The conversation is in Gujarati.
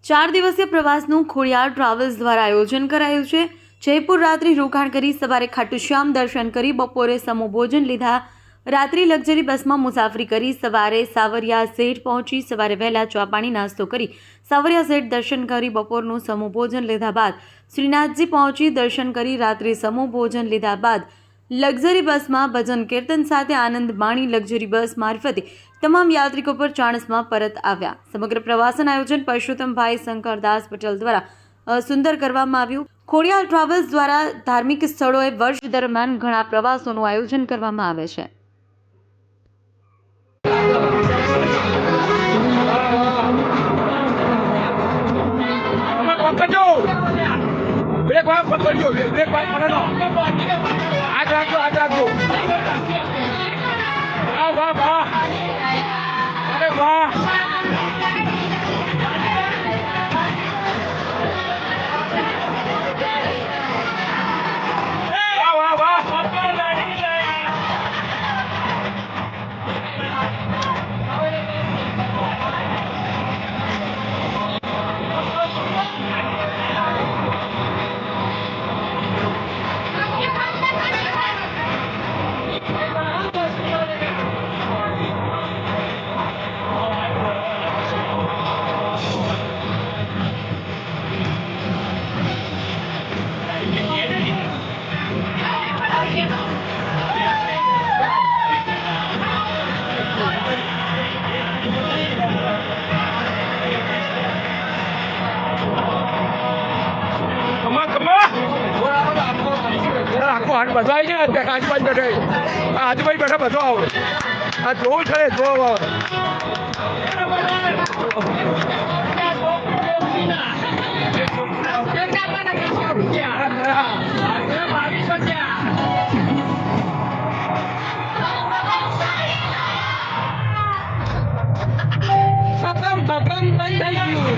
4 દિવસીય પ્રવાસનું ખોડિયાર ટ્રાવેલ્સ દ્વારા આયોજન કરાયું છે। જયપુર રાત્રિ રોકાણ કરી સવારે ખાટુ શ્યામ દર્શન કરી બપોરે સમૂહ ભોજન લીધા। રાત્રિ લક્ઝરી બસમાં મુસાફરી કરી સવારે સાવરિયા સેટ પહોંચી। સવારે વહેલા ચા પાણી નાસ્તો કરી સાવરિયા સેટ દર્શન કરી બપોરનું સમૂહ ભોજન લીધા બાદ શ્રીનાથજી પહોંચી દર્શન કરી રાત્રિ સમૂહ ભોજન લીધા બાદ લક્ઝરી બસમાં ભજન કીર્તન સાથે આનંદ માણી લક્ઝરી બસ મારફતે તમામ યાત્રિકો પર ચાણસ્મા પરત આવ્યા। સમગ્ર પ્રવાસન આયોજન પરસોત્તમભાઈ શંકરદાસ પટેલ દ્વારા સુંદર કરવામાં આવ્યું। ખોડિયાર ટ્રાવેલ્સ દ્વારા ધાર્મિક સ્થળોએ વર્ષ દરમિયાન ઘણા પ્રવાસોનું આયોજન કરવામાં આવે છે। હાથ બધો આવી જાય આજુબાજુ બેઠે આજુબાજુ બેઠા બધો આવો આ જોવું છે જોવું બંધ થઈ ગયું